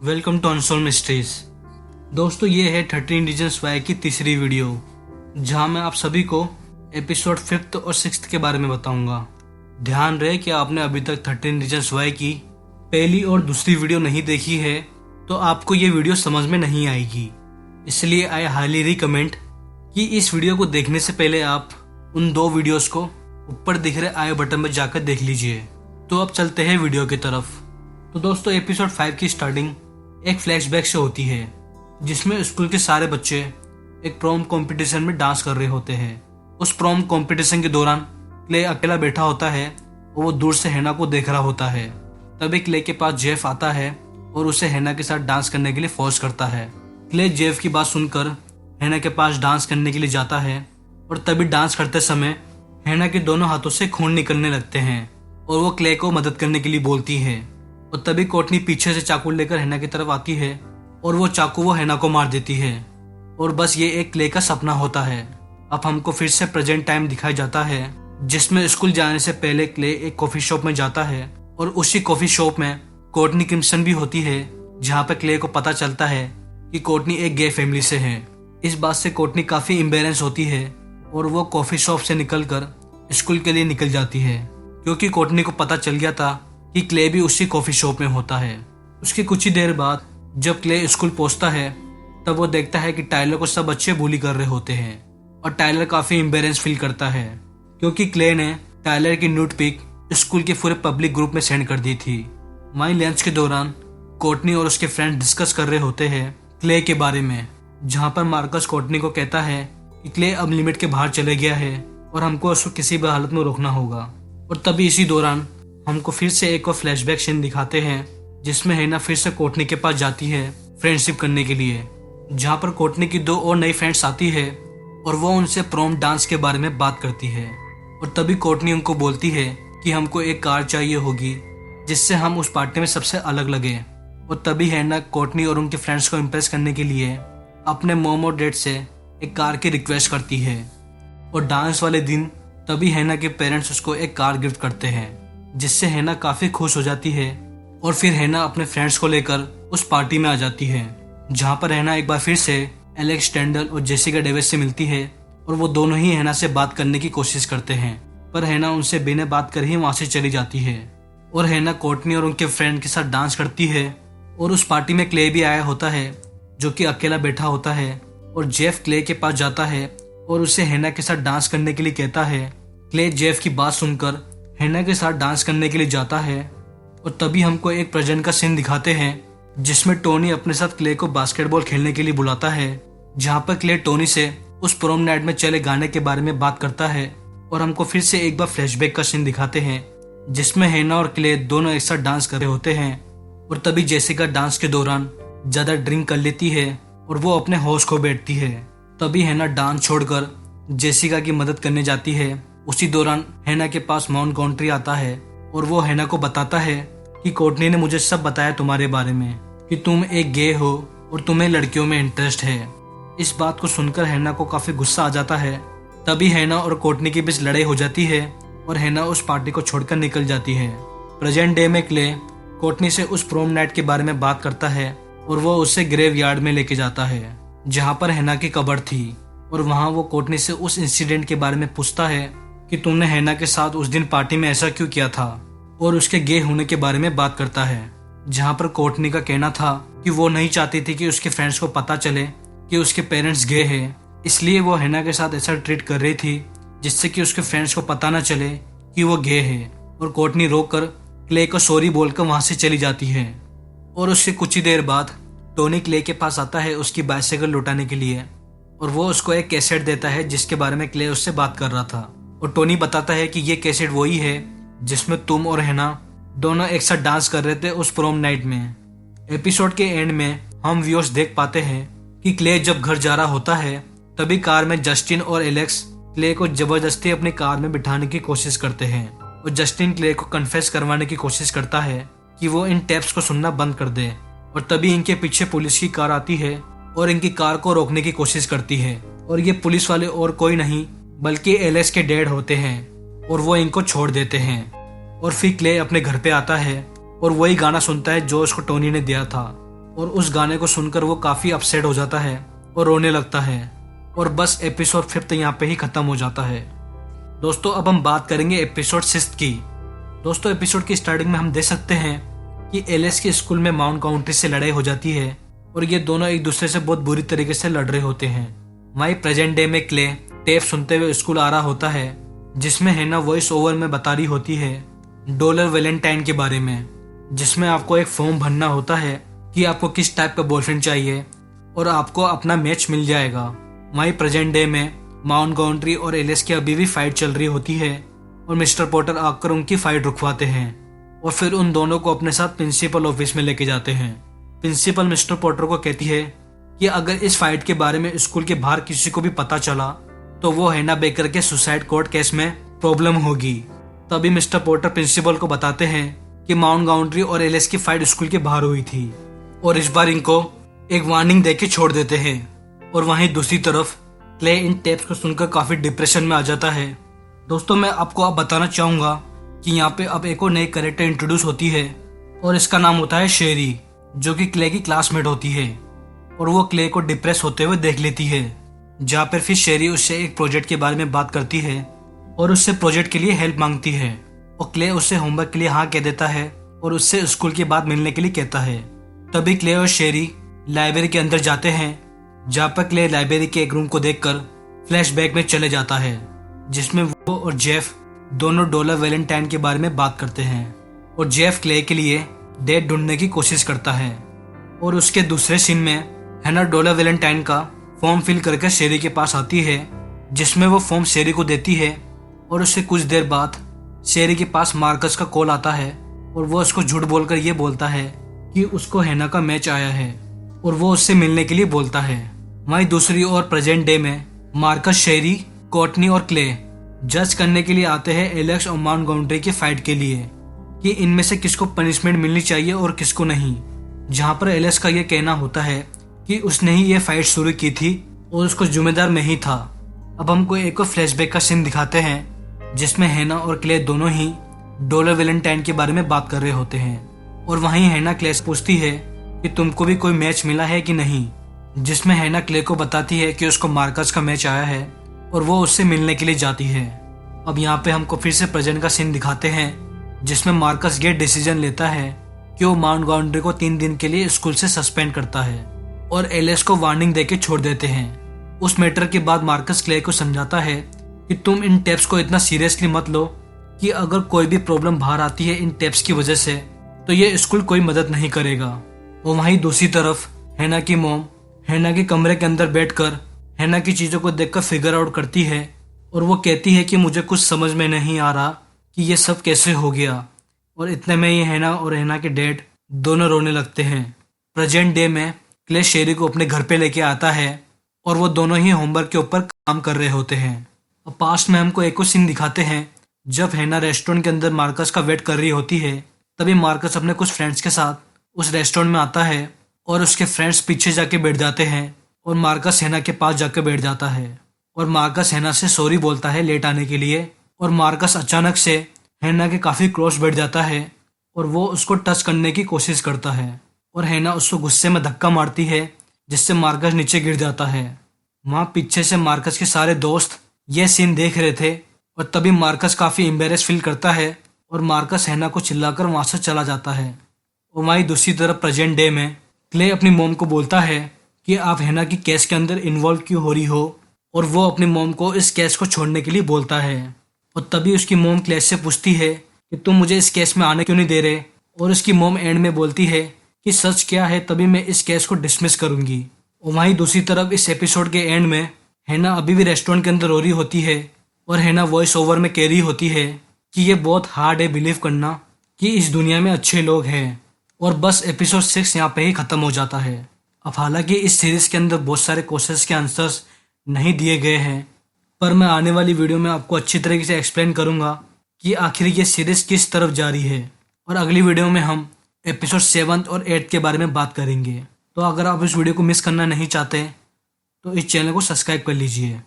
Welcome to unsolved mysteries. दोस्तों, ये है 13 रीजन्स वाई की तीसरी वीडियो, जहां मैं आप सभी को एपिसोड 5th और 6th के बारे में बताऊंगा। ध्यान रहे कि आपने अभी तक 13 रीजन्स वाई की पहली और दूसरी वीडियो नहीं देखी है तो आपको ये वीडियो समझ में नहीं आएगी। इसलिए आई हाईली रिकमेंड कि इस वीडियो को देखने से पहले आप उन दो वीडियोस को ऊपर दिख रहे आई बटन में जाकर देख लीजिए। तो अब चलते हैं वीडियो की तरफ। तो दोस्तों, एपिसोड 5 की स्टार्टिंग एक फ्लैशबैक से होती है, जिसमें स्कूल के सारे बच्चे एक प्रॉम कंपटीशन में डांस कर रहे होते हैं। उस प्रॉम कंपटीशन के दौरान क्ले अकेला बैठा होता है और वो दूर से हैना को देख रहा होता है। तभी क्ले के पास जेफ आता है और उसे हैना के साथ डांस करने के लिए फोर्स करता है। क्ले जेफ की बात सुनकर हैना के पास डांस करने के लिए जाता है और तभी डांस करते समय हैना के दोनों हाथों से खून निकलने लगते हैं और वो क्ले को मदद करने के लिए बोलती है। और तभी कोर्टनी पीछे से चाकू लेकर हैना की तरफ आती है और वो चाकू वो हैना को मार देती है। और बस ये एक क्ले का सपना होता है। अब हमको फिर से प्रेजेंट टाइम दिखाया जाता है, जिसमें स्कूल जाने से पहले क्ले एक कॉफी शॉप में जाता है और उसी कॉफी शॉप में कोर्टनी क्रिम्सन भी होती है, जहाँ पे क्ले को पता चलता है कि कोर्टनी एक गे फैमिली से है। इस बात से कोर्टनी काफी एम्बेरेंस होती है और वो कॉफी शॉप से निकलकर स्कूल के लिए निकल जाती है, क्योंकि कोर्टनी को पता चल गया था कि क्ले भी उसी कॉफी शॉप में होता है। उसकी कुछ ही देर बाद जब क्ले स्कूल पहुंचता है तब वो देखता है कि टाइलर को सब बच्चे bully कर रहे होते हैं और टाइलर काफी एम्बेरेंस फील करता है, क्योंकि क्ले ने टाइलर की न्यूड पिक स्कूल के पूरे पब्लिक ग्रुप में सेंड कर दी थी। वहीं लंच के दौरान कोर्टनी और उसके फ्रेंड डिस्कस कर रहे होते हैं क्ले के बारे में, जहाँ पर मार्कस कोर्टनी को कहता है कि क्ले अब लिमिट के बाहर चले गया है और हमको उसको किसी भी हालत में रोकना होगा। और तभी इसी दौरान हमको फिर से एक और फ्लैशबैक सीन दिखाते हैं, जिसमें हैना फिर से कोर्टनी के पास जाती है फ्रेंडशिप करने के लिए, जहाँ पर कोर्टनी की दो और नई फ्रेंड्स आती है और वो उनसे प्रॉम डांस के बारे में बात करती है। और तभी कोर्टनी उनको बोलती है कि हमको एक कार चाहिए होगी जिससे हम उस पार्टी में सबसे अलग लगे। और तभी हैना कोर्टनी और उनके फ्रेंड्स को इम्प्रेस करने के लिए अपने मॉम और डैड से एक कार की रिक्वेस्ट करती है। और डांस वाले दिन तभी हैना के पेरेंट्स उसको एक कार गिफ्ट करते हैं, जिससे हैना काफी खुश हो जाती है। और फिर हैना अपने फ्रेंड्स को लेकर उस पार्टी में आ जाती है, जहाँ पर हैना एक बार फिर से एलेक्स टेंडल और जेसिका डेविस से मिलती है और वो दोनों ही हैना से बात करने की कोशिश करते हैं, पर हैना उनसे बिना बात कर ही वहां से चली जाती है। और हैना कोर्टनी और उनके फ्रेंड के साथ डांस करती है और उस पार्टी में क्ले भी आया होता है, जो कि अकेला बैठा होता है। और जेफ क्ले के पास जाता है और उसे हैना के साथ डांस करने के लिए कहता है। क्ले जेफ की बात सुनकर हैना के साथ डांस करने के लिए जाता है। और तभी हमको एक प्रेजेंट का सीन दिखाते हैं, जिसमें टोनी अपने साथ क्ले को बास्केटबॉल खेलने के लिए बुलाता है, जहाँ पर क्ले टोनी से उस प्रोम नाइट में चले गाने के बारे में बात करता है। और हमको फिर से एक बार फ्लैशबैक का सीन दिखाते हैं, जिसमें हैना और क्ले दोनों एक साथ डांस कर रहे होते हैं। और तभी जेसिका डांस के दौरान ज्यादा ड्रिंक कर लेती है और वो अपने होश खो बैठती है। तभी हैना डांस छोड़कर जेसिका की मदद करने जाती है। उसी दौरान हैना के पास माउंट गॉन्ट्री आता है और वो हैना को बताता है कि कोर्टनी ने मुझे सब बताया तुम्हारे बारे में, कि तुम एक गे हो और तुम्हें लड़कियों में इंटरेस्ट है। इस बात को सुनकर हैना को काफी गुस्सा आ जाता है। तभी हैना और कोर्टनी के बीच लड़ाई हो जाती है और हैना उस पार्टी को छोड़कर निकल जाती है। प्रेजेंट डे में क्ले कोर्टनी से उस प्रोम नाइट के बारे में बात करता है और वो उसे ग्रेव यार्ड में लेके जाता है, जहाँ पर हैना की कब्र थी। और वहाँ वो कोर्टनी से उस इंसिडेंट के बारे में पूछता है कि तुमने हैना के साथ उस दिन पार्टी में ऐसा क्यों किया था, और उसके गे होने के बारे में बात करता है, जहाँ पर कोर्टनी का कहना था कि वो नहीं चाहती थी कि उसके फ्रेंड्स को पता चले कि उसके पेरेंट्स गे हैं, इसलिए वो हैना के साथ ऐसा ट्रीट कर रही थी जिससे कि उसके फ्रेंड्स को पता ना चले कि वो गे है। और कोर्टनी रोककर क्ले को सॉरी बोलकर वहां से चली जाती है। और उससे कुछ ही देर बाद टोनी क्ले के पास आता है उसकी बाइसाइकिल लौटाने के लिए, और वो उसको एक कैसेट देता है जिसके बारे में क्ले उससे बात कर रहा था। और टोनी बताता है कि ये कैसेट वही है जिसमें तुम और हैना दोनों एक साथ डांस कर रहे थे उस प्रोम नाइट में। एपिसोड के एंड में हम व्यूअर्स देख पाते हैं कि क्ले जब घर जा रहा होता है, तभी कार में जस्टिन और एलेक्स क्ले को जबरदस्ती अपनी कार में बिठाने की कोशिश करते हैं। और जस्टिन क्ले को कन्फेस करवाने की कोशिश करता है कि वो इन टेप्स को सुनना बंद कर दे। और तभी इनके पीछे पुलिस की कार आती है और इनकी कार को रोकने की कोशिश करती है। और ये पुलिस वाले और कोई नहीं बल्कि एलेक्स के डैड होते हैं, और वो इनको छोड़ देते हैं। और फिर क्ले अपने घर पे आता है और वही गाना सुनता है जो उसको टोनी ने दिया था। और उस गाने को सुनकर वो काफ़ी अपसेट हो जाता है और रोने लगता है और बस एपिसोड 5 यहाँ पे ही ख़त्म हो जाता है। दोस्तों अब हम बात करेंगे एपिसोड 6 की। दोस्तों एपिसोड की स्टार्टिंग में हम देख सकते हैं कि एलिस के स्कूल में माउंट काउंटी से लड़ाई हो जाती है और ये दोनों एक दूसरे से बहुत बुरी तरीके से लड़ रहे होते हैं। वहीं प्रेजेंट डे में क्ले टेप सुनते हुए स्कूल आ रहा होता है, जिसमें हैना वॉइस ओवर में बता रही होती है डॉलर वैलेंटाइन के बारे में, जिसमें आपको एक फॉर्म भरना होता है कि आपको किस टाइप का बॉयफ्रेंड चाहिए और आपको अपना मैच मिल जाएगा। वहीं प्रेजेंट डे में माउंट काउंटी और एलिस की अभी भी फाइट चल रही होती है और मिस्टर पॉटर आकर उनकी फाइट रुकवाते हैं और फिर उन दोनों को अपने साथ प्रिंसिपल ऑफिस में लेके जाते हैं। प्रिंसिपल मिस्टर पॉटर को कहती है कि अगर इस फाइट के बारे में स्कूल के बाहर किसी को भी पता चला तो वो हैना बेकर के सुसाइड कोर्ट केस में प्रॉब्लम होगी। तभी मिस्टर पॉटर प्रिंसिपल को बताते हैं कि माउंट काउंटी और एलिस की फाइट स्कूल के बाहर हुई थी और इस बार इनको एक वार्निंग देके छोड़ देते हैं। और वहीं दूसरी तरफ क्ले इन टेप्स को सुनकर काफी डिप्रेशन में आ जाता है। दोस्तों मैं आपको अब बताना चाहूंगा कि यहाँ पे अब एक और नई कैरेक्टर इंट्रोड्यूस होती है और इसका नाम होता है शेरी, जो कि क्ले की क्लासमेट होती है और वो क्ले को डिप्रेस होते हुए देख लेती है। जहाँ पर फिर शेरी उससे एक प्रोजेक्ट के बारे में बात करती है और उससे प्रोजेक्ट के लिए हेल्प मांगती है और क्ले उससे होमवर्क के लिए हाँ कह देता है और उससे स्कूल के बाद मिलने के लिए कहता है। तभी क्ले और शेरी लाइब्रेरी के अंदर जाते हैं, जहाँ पर क्ले लाइब्रेरी के एक रूम को देखकर फ्लैशबैक में चले जाता है, जिसमें वो और जेफ दोनों डॉलर वैलेंटाइन के बारे में बात करते हैं और जेफ क्ले के लिए डेट ढूंढने की कोशिश करता है। और उसके दूसरे सीन में हैना डॉलर वैलेंटाइन का फॉर्म फिल करके शेरी के पास आती है, जिसमें वो फॉर्म शेरी को देती है और उससे कुछ देर बाद शेरी के पास मार्कस का कॉल आता है और वो उसको झूठ बोलकर ये बोलता है कि उसको हैना का मैच आया है और वो उससे मिलने के लिए बोलता है। वहीं दूसरी ओर प्रेजेंट डे में मार्कस, शेरी, कोर्टनी और क्ले जज करने के लिए आते हैं एलेक्स और माउंट काउंटी की फाइट के लिए कि इनमें से किसको पनिशमेंट मिलनी चाहिए और किसको नहीं। जहां पर एलेक्स का ये कहना होता है कि उसने ही ये फाइट शुरू की थी और उसको जिम्मेदार मैं ही था। अब हमको एक और फ्लैशबैक का सीन दिखाते हैं, जिसमें हैना और क्ले दोनों ही डॉलर वैलेंटाइन के बारे में बात कर रहे होते हैं और वहीं हैना क्ले से पूछती है कि तुमको भी कोई मैच मिला है कि नहीं, जिसमें हैना क्ले को बताती है कि उसको मार्कस का मैच आया है और वो उससे मिलने के लिए जाती है। अब यहाँ पे हमको फिर से प्रेजेंट का सीन दिखाते हैं, जिसमें मार्कस ये डिसीजन लेता है कि वो माउंट काउंटी को 3 दिन के लिए स्कूल से सस्पेंड करता है और एलिस को वार्निंग देके छोड़ देते हैं। उस मैटर के बाद मार्कस क्ले को समझाता है कि तुम इन टेप्स को इतना सीरियसली मत लो कि अगर कोई भी प्रॉब्लम बाहर आती है इन टेप्स की वजह से तो ये स्कूल कोई मदद नहीं करेगा। और वहीं दूसरी तरफ हैना की मॉम हैना के कमरे के अंदर बैठकर हैना की चीज़ों को देखकर फिगर आउट करती है और वो कहती है कि मुझे कुछ समझ में नहीं आ रहा कि ये सब कैसे हो गया। और इतने में ही हैना और हैना के डैड दोनों रोने लगते हैं। प्रेजेंट डे में क्ले शेरी को अपने घर पे लेके आता है और वो दोनों ही होमवर्क के ऊपर काम कर रहे होते हैं। अब पास्ट में हमको एक और सीन दिखाते हैं, जब हैना रेस्टोरेंट के अंदर मार्कस का वेट कर रही होती है। तभी मार्कस अपने कुछ फ्रेंड्स के साथ उस रेस्टोरेंट में आता है और उसके फ्रेंड्स पीछे जाके बैठ जाते हैं और मार्कस हैना के पास जाके बैठ जाता है और मार्कस हैना से सॉरी बोलता है लेट आने के लिए। और मार्कस अचानक से हैना के काफी क्लोज बैठ जाता है और वो उसको टच करने की कोशिश करता है और हैना उसको गुस्से में धक्का मारती है, जिससे मार्कस नीचे गिर जाता है। वहाँ पीछे से मार्कस के सारे दोस्त ये सीन देख रहे थे और तभी मार्कस काफी एम्बेरेस फील करता है और मार्कस हैना को चिल्लाकर वहां से चला जाता है। और वहीं दूसरी तरफ प्रेजेंट डे में क्ले अपनी मॉम को बोलता है कि आप हैना की केस के अंदर इन्वॉल्व क्यों हो रही हो और वो अपनी मॉम को इस केस को छोड़ने के लिए बोलता है। और तभी उसकी मॉम क्ले से पूछती है कि तुम मुझे इस केस में आने क्यों नहीं दे रहे, और उसकी मॉम एंड में बोलती है कि सच क्या है तभी मैं इस केस को डिसमिस करूंगी। और वहीं दूसरी तरफ इस एपिसोड के एंड में हैना अभी भी रेस्टोरेंट के अंदर रो रही होती है और हैना वॉइस ओवर में कह रही होती है कि ये बहुत हार्ड है बिलीव करना कि इस दुनिया में अच्छे लोग हैं। और बस एपिसोड 6 यहाँ पे ही खत्म हो जाता है। अब हालांकि इस सीरीज के अंदर बहुत सारे क्वेश्चंस के आंसर्स नहीं दिए गए हैं, पर मैं आने वाली वीडियो में आपको अच्छी तरीके से एक्सप्लेन करूंगा कि आखिर ये सीरीज किस तरफ जा रही है। और अगली वीडियो में हम एपिसोड 7 और 8 के बारे में बात करेंगे। तो अगर आप इस वीडियो को मिस करना नहीं चाहते तो इस चैनल को सब्सक्राइब कर लीजिए।